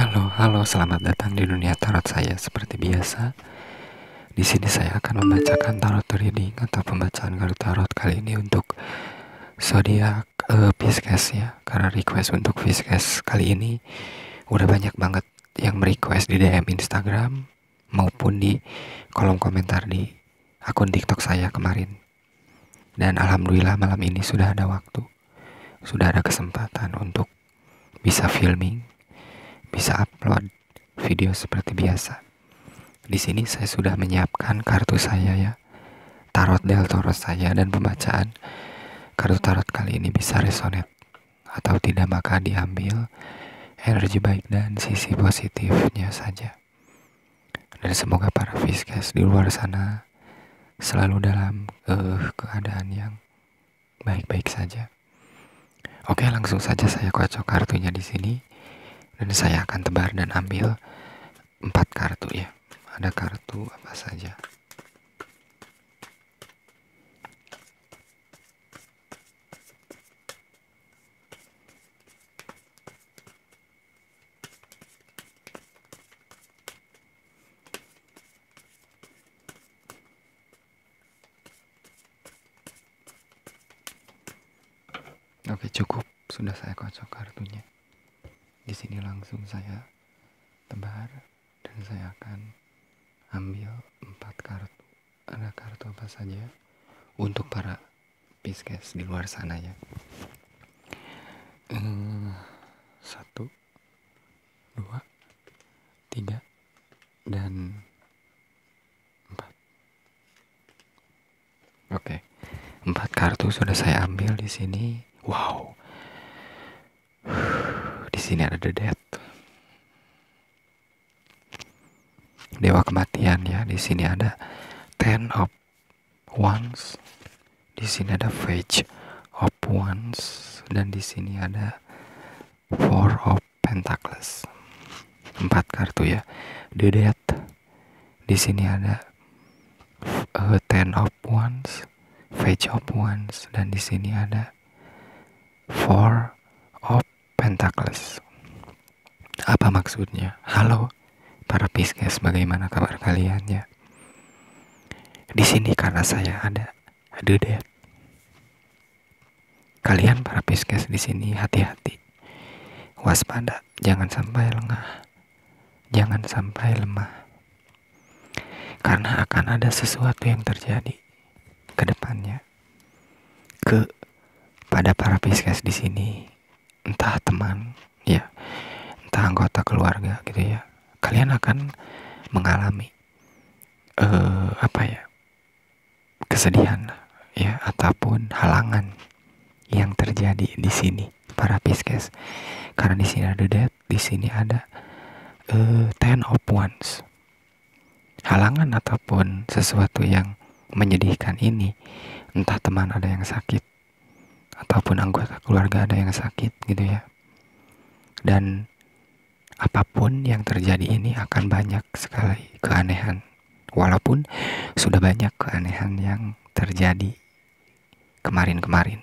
Halo, selamat datang di dunia tarot saya. Seperti biasa, di sini saya akan membacakan tarot reading atau pembacaan kartu tarot kali ini untuk zodiak Pisces ya. Karena request untuk Pisces kali ini udah banyak banget yang merequest di DM Instagram maupun di kolom komentar di akun TikTok saya kemarin. Dan alhamdulillah malam ini sudah ada waktu, sudah ada kesempatan untuk bisa filming, bisa upload video seperti biasa. Di sini saya sudah menyiapkan kartu saya ya, tarot del Toro saya, dan pembacaan kartu tarot kali ini bisa resonate atau tidak, maka diambil energi baik dan sisi positifnya saja. Dan semoga para Pisces di luar sana selalu dalam keadaan yang baik-baik saja. Oke, langsung saja saya kocok kartunya di sini. Dan saya akan tebar dan ambil 4 kartu ya. Ada kartu apa saja. Oke, cukup. Sudah saya kocok kartunya. Di sini langsung saya tebar dan saya akan ambil 4 kartu. Ada kartu apa saja untuk para Pisces di luar sana ya. 1, 2, 3, dan 4. Oke. 4 kartu sudah saya ambil di sini. Wow. Di sini ada The Death, Dewa Kematian ya. Di sini ada Ten of Wands. Di sini ada Page of Wands, dan di sini ada Four of Pentacles. 4 kartu ya. The Death. Di sini ada Ten of Wands, Page of Wands, dan di sini ada Four of Pentacles. Apa maksudnya? Halo para Pisces, bagaimana kabar kalian ya? Di sini karena saya ada The Death. Kalian para Pisces di sini hati-hati, waspada, jangan sampai lengah, jangan sampai lemah, karena akan ada sesuatu yang terjadi ke depannya pada para Pisces di sini, entah teman ya, entah anggota keluarga gitu ya. Kalian akan mengalami kesedihan ya, ataupun halangan yang terjadi di sini para Pisces. Karena di sini ada Death, di sini ada Ten of Wands. Halangan ataupun sesuatu yang menyedihkan ini, entah teman ada yang sakit ataupun anggota keluarga ada yang sakit gitu ya. Dan apapun yang terjadi ini akan banyak sekali keanehan. Walaupun sudah banyak keanehan yang terjadi kemarin-kemarin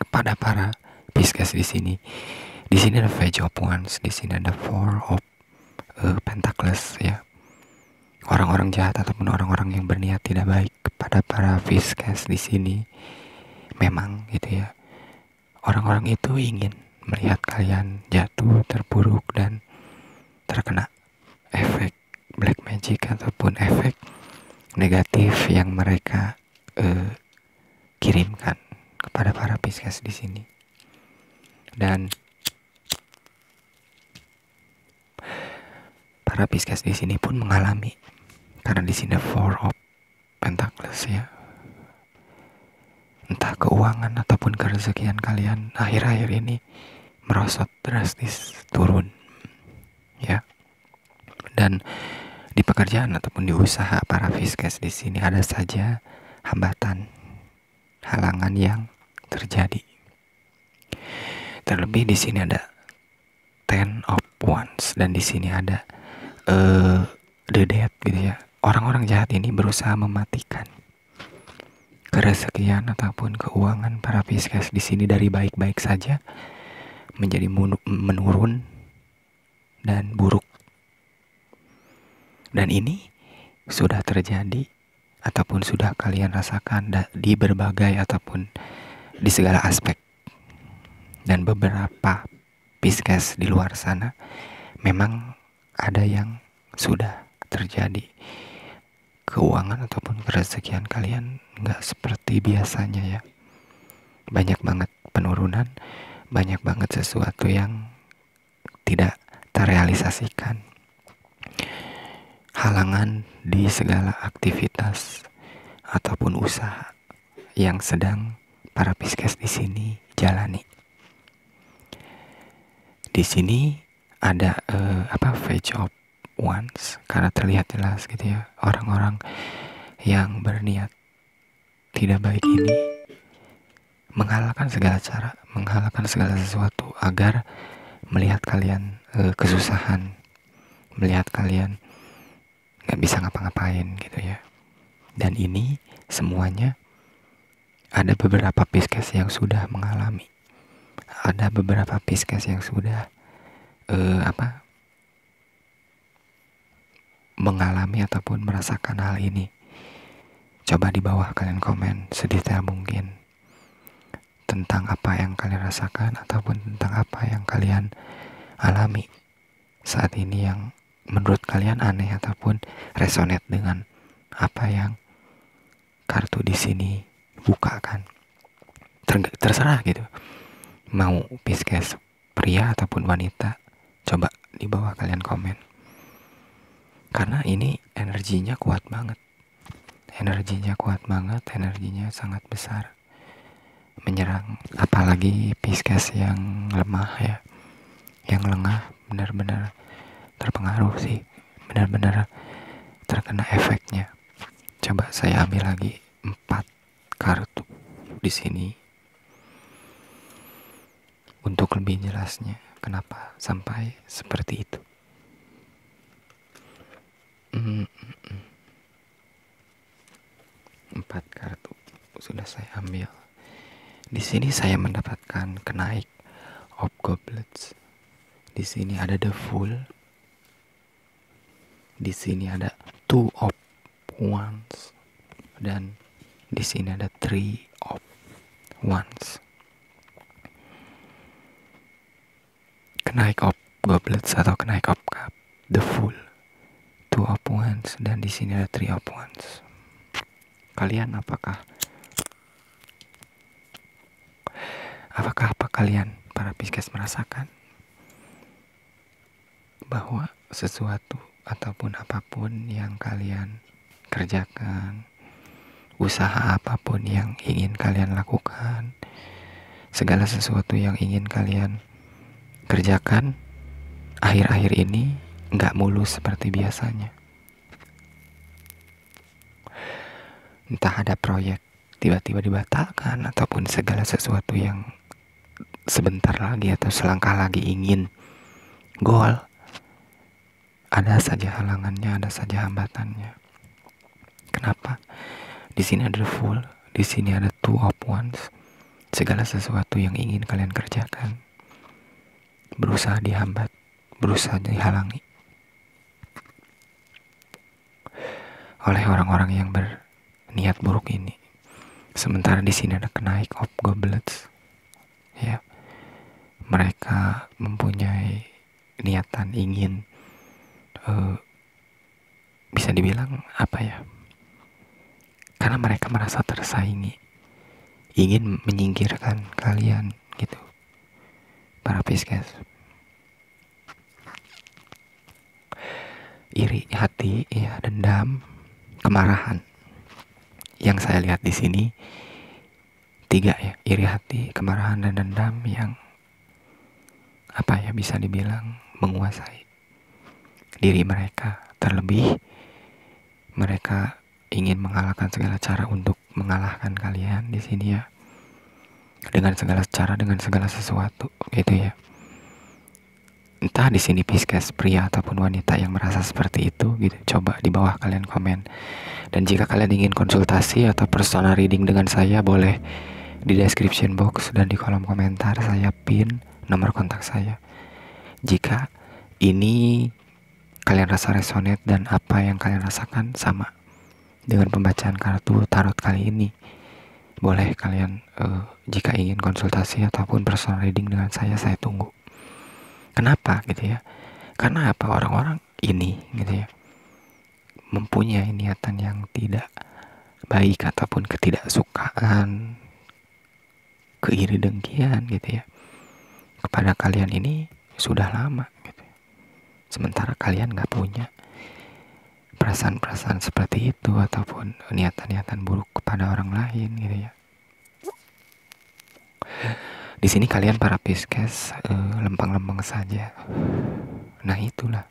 kepada para Pisces di sini. Di sini ada Page of Wands, di sini ada Four of Pentacles ya. Orang-orang jahat ataupun orang-orang yang berniat tidak baik kepada para Pisces di sini, memang gitu ya. Orang-orang itu ingin melihat kalian jatuh, terpuruk, dan terkena efek black magic ataupun efek negatif yang mereka kirimkan kepada para Pisces di sini. Dan para Pisces di sini pun mengalami, karena di sini Four of Pentacles ya. Entah keuangan ataupun kerezekian kalian akhir-akhir ini merosot drastis, turun ya. Dan di pekerjaan ataupun di usaha para Pisces di sini ada saja hambatan, halangan yang terjadi. Terlebih di sini ada Ten of Wands, dan di sini ada The Death gitu ya. Orang-orang jahat ini berusaha mematikan kerezekian ataupun keuangan para Pisces di sini dari baik-baik saja menjadi menurun dan buruk. Dan ini sudah terjadi ataupun sudah kalian rasakan di berbagai ataupun di segala aspek. Dan beberapa Pisces di luar sana memang ada yang sudah terjadi. Keuangan ataupun kerezekian kalian nggak seperti biasanya ya. Banyak banget penurunan, banyak banget sesuatu yang tidak terrealisasikan. Halangan di segala aktivitas ataupun usaha yang sedang para Pisces di sini jalani. Di sini ada Page of Wands, karena terlihat jelas gitu ya, orang-orang yang berniat tidak baik ini menghalalkan segala cara, menghalalkan segala sesuatu agar melihat kalian kesusahan, melihat kalian nggak bisa ngapa-ngapain gitu ya. Dan ini semuanya ada beberapa Pisces yang sudah mengalami, ada beberapa Pisces yang sudah mengalami ataupun merasakan hal ini. Coba di bawah kalian komen sedetail mungkin tentang apa yang kalian rasakan ataupun tentang apa yang kalian alami saat ini yang menurut kalian aneh ataupun resonate dengan apa yang kartu di sini bukakan. Terserah gitu. Mau Pisces pria ataupun wanita, coba di bawah kalian komen. Karena ini energinya kuat banget. Energinya sangat besar. Menyerang apalagi Pisces yang lemah ya. Yang lengah benar-benar terpengaruh sih. Benar-benar terkena efeknya. Coba saya ambil lagi 4 kartu di sini. Untuk lebih jelasnya kenapa sampai seperti itu. 4 kartu sudah saya ambil. Di sini saya mendapatkan kenaik of goblets. Di sini ada the fool. Di sini ada two of wands. Dan di sini ada three of wands. Kenaik of goblets atau kenaik of cup, the fool, two of wands, dan di sini ada three of wands. Kalian apakah apa kalian para Pisces merasakan bahwa sesuatu ataupun apapun yang kalian kerjakan, usaha apapun yang ingin kalian lakukan, segala sesuatu yang ingin kalian kerjakan akhir-akhir ini nggak mulus seperti biasanya. Entah ada proyek tiba-tiba dibatalkan ataupun segala sesuatu yang sebentar lagi atau selangkah lagi ingin goal, ada saja halangannya, ada saja hambatannya. Kenapa? Di sini ada full, di sini ada two of wands. Segala sesuatu yang ingin kalian kerjakan berusaha dihambat, berusaha dihalangi oleh orang-orang yang berniat buruk ini. Sementara di sini ada kenaik of goblets, ya, mereka mempunyai niatan ingin bisa dibilang apa ya? Karena mereka merasa tersaingi, ingin menyingkirkan kalian gitu, para Pisces. Iri hati, ya, dendam, kemarahan. Yang saya lihat di sini 3 ya, iri hati, kemarahan, dan dendam yang apa ya, bisa dibilang menguasai diri mereka. Terlebih mereka ingin mengalahkan segala cara untuk mengalahkan kalian di sini ya, dengan segala cara, dengan segala sesuatu gitu ya. Entah di sini Pisces pria ataupun wanita yang merasa seperti itu gitu. Coba di bawah kalian komen. Dan jika kalian ingin konsultasi atau personal reading dengan saya, boleh di description box dan di kolom komentar saya pin nomor kontak saya. Jika ini kalian rasa resonate dan apa yang kalian rasakan sama dengan pembacaan kartu tarot kali ini, boleh kalian jika ingin konsultasi ataupun personal reading dengan saya tunggu. Kenapa gitu ya? Karena apa, orang-orang ini gitu ya mempunyai niatan yang tidak baik ataupun ketidaksukaan, keiri dengkian gitu ya kepada kalian ini sudah lama gitu. Sementara kalian nggak punya perasaan-perasaan seperti itu ataupun niatan-niatan buruk kepada orang lain gitu ya. Di sini kalian para Pisces lempeng-lempeng saja. Nah itulah,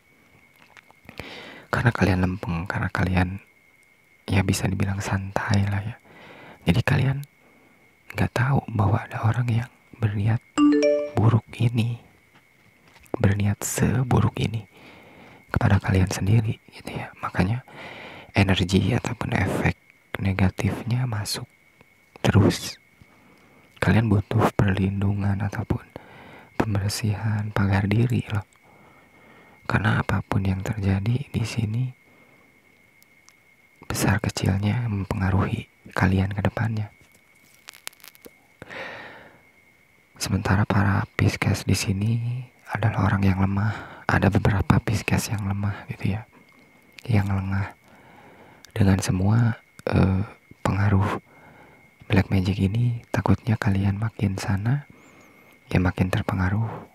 karena kalian lempeng, karena kalian ya bisa dibilang santai lah ya. Jadi kalian nggak tahu bahwa ada orang yang berniat buruk ini, berniat seburuk ini kepada kalian sendiri gitu ya. Makanya energi ataupun efek negatifnya masuk terus. Kalian butuh perlindungan ataupun pembersihan pagar diri loh. Karena apapun yang terjadi di sini besar kecilnya mempengaruhi kalian ke depannya. Sementara para Pisces di sini adalah orang yang lemah. Ada beberapa Pisces yang lemah gitu ya, yang lengah dengan semua pengaruh black magic ini. Takutnya kalian makin sana ya makin terpengaruh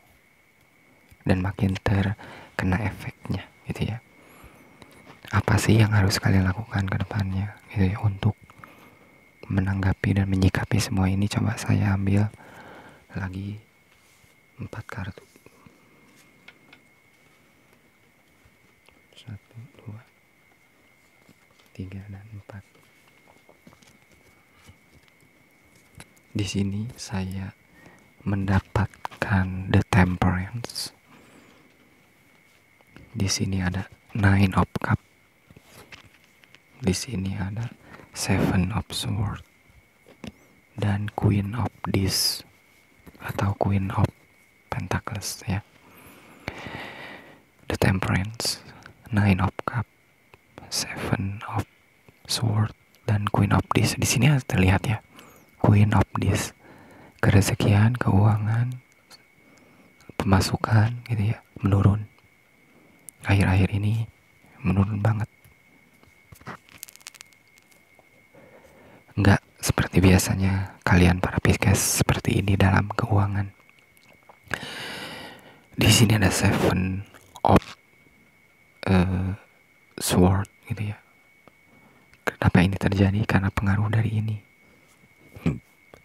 dan makin terkena efeknya gitu ya. Apa sih yang harus kalian lakukan ke depannya gitu ya untuk menanggapi dan menyikapi semua ini? Coba saya ambil lagi 4 kartu. 1, 2, 3, dan 4. Di sini saya mendapatkan The Temperance. Di sini ada 9 of Cup. Di sini ada 7 of Swords dan Queen of Discs atau Queen of Pentacles ya. The Temperance, 9 of Cup, 7 of Swords dan Queen of Discs. Di sini terlihat ya, Queen of Discs, kerezekian, keuangan, pemasukan gitu ya, menurun. Akhir-akhir ini menurun banget. Enggak seperti biasanya kalian para Pisces seperti ini dalam keuangan. Di sini ada 7 of Sword gitu ya. Kenapa ini terjadi? Karena pengaruh dari ini.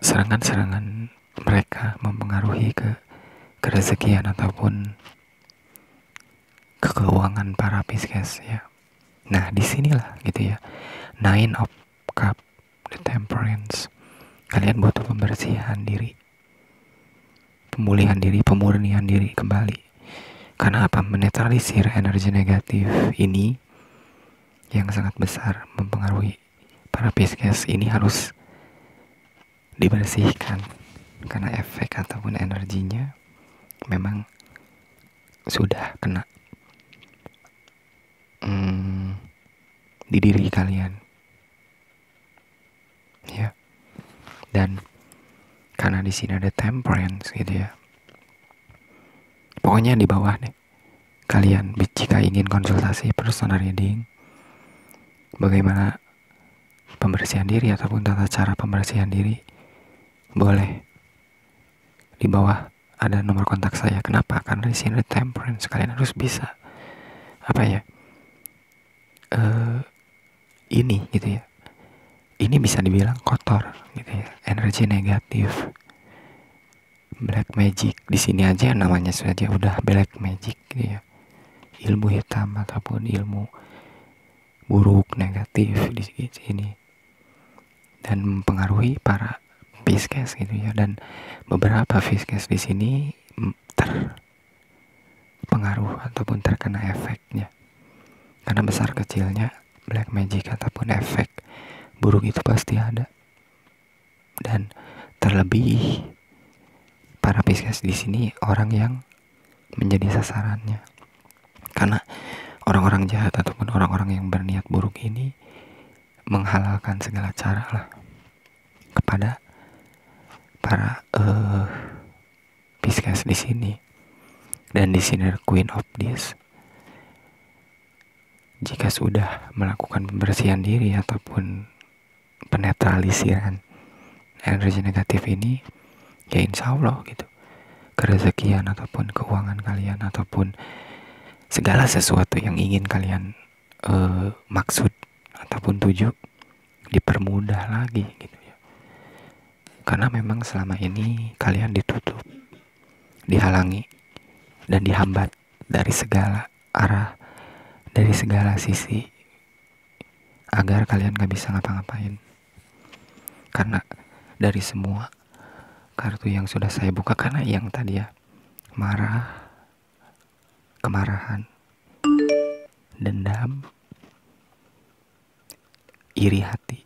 Serangan-serangan mereka mempengaruhi ke kerezekian ataupun ke keuangan para Pisces ya. Nah disinilah gitu ya, 9 of Cup, The Temperance. Kalian butuh pembersihan diri, pemulihan diri, pemurnian diri kembali. Karena apa? Menetralisir energi negatif ini yang sangat besar mempengaruhi para Pisces ini harus dibersihkan. Karena efek ataupun energinya memang sudah kena di diri kalian ya. Dan karena di sini ada Temperance gitu ya, pokoknya di bawah deh kalian jika ingin konsultasi personal reading bagaimana pembersihan diri ataupun tata cara pembersihan diri, boleh di bawah ada nomor kontak saya. Kenapa? Karena di sini ada Temperance, kalian harus bisa apa ya, ini gitu ya, ini bisa dibilang kotor gitu ya, energi negatif, black magic. Di sini aja namanya saja udah black magic gitu ya, ilmu hitam ataupun ilmu buruk negatif di sini dan mempengaruhi para Pisces gitu ya. Dan beberapa Pisces di sini terpengaruh ataupun terkena efeknya karena besar kecilnya black magic ataupun efek buruk itu pasti ada. Dan terlebih para Pisces di sini orang yang menjadi sasarannya Karena orang-orang jahat ataupun orang-orang yang berniat buruk ini menghalalkan segala cara lah kepada para Pisces di sini. Dan di sini Queen of this. Jika sudah melakukan pembersihan diri ataupun penetralisiran energi negatif ini, ya insya Allah gitu, kerezekian ataupun keuangan kalian ataupun segala sesuatu yang ingin kalian maksud ataupun tuju dipermudah lagi gitu ya. Karena memang selama ini kalian ditutup, dihalangi, dan dihambat dari segala arah, dari segala sisi, agar kalian gak bisa ngapa-ngapain. Karena dari semua kartu yang sudah saya buka, karena yang tadi ya, marah, kemarahan, dendam, iri hati,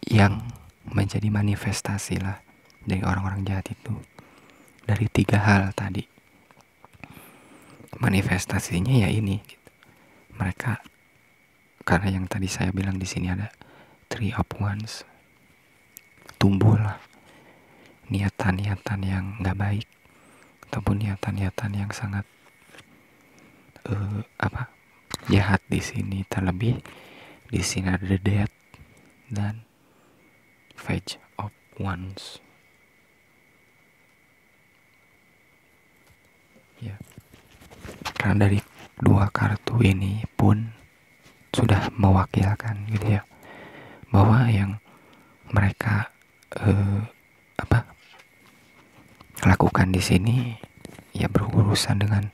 yang menjadi manifestasi lah dari orang-orang jahat itu, dari 3 hal tadi. Manifestasinya ya ini gitu. Mereka, karena yang tadi saya bilang di sini ada 3 of Wands, tumbuhlah niatan-niatan yang nggak baik ataupun niatan-niatan yang sangat jahat di sini. Terlebih di sini ada the Death dan Page of Wands. Ya. Karena dari 2 kartu ini pun sudah mewakilkan gitu ya, bahwa yang mereka lakukan di sini ya berurusan dengan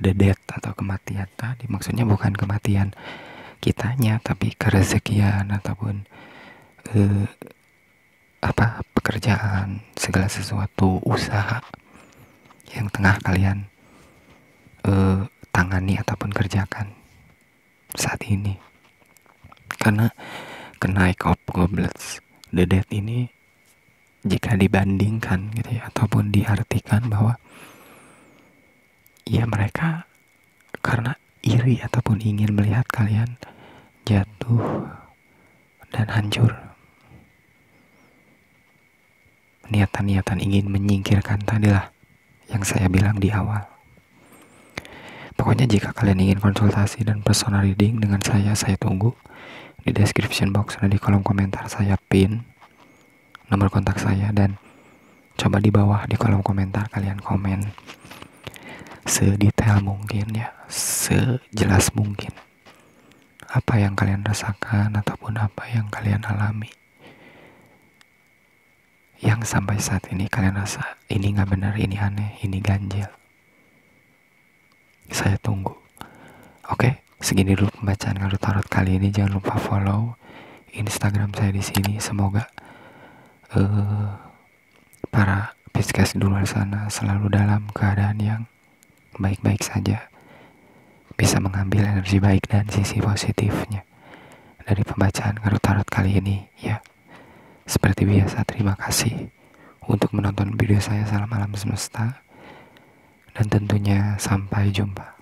the death atau kematian tadi. Maksudnya bukan kematian kitanya, tapi kerezekian ataupun pekerjaan, segala sesuatu, usaha yang tengah kalian tangani ataupun kerjakan saat ini. Karena Knight of Goblets, the Death ini, jika dibandingkan gitu ya, ataupun diartikan bahwa ya mereka karena iri ataupun ingin melihat kalian jatuh dan hancur, niatan-niatan ingin menyingkirkan tadilah yang saya bilang di awal. Pokoknya jika kalian ingin konsultasi dan personal reading dengan saya tunggu. Di description box dan di kolom komentar saya pin nomor kontak saya, dan coba di bawah di kolom komentar kalian komen sedetail mungkin ya, sejelas mungkin apa yang kalian rasakan ataupun apa yang kalian alami, yang sampai saat ini kalian rasa ini gak benar, ini aneh, ini ganjil. Saya tunggu. Oke, segini dulu pembacaan kartu tarot kali ini. Jangan lupa follow Instagram saya di sini. Semoga para Pisces di luar sana selalu dalam keadaan yang baik-baik saja, bisa mengambil energi baik dan sisi positifnya dari pembacaan kartu tarot kali ini ya. Seperti biasa, terima kasih untuk menonton video saya. Salam alam semesta, dan tentunya sampai jumpa.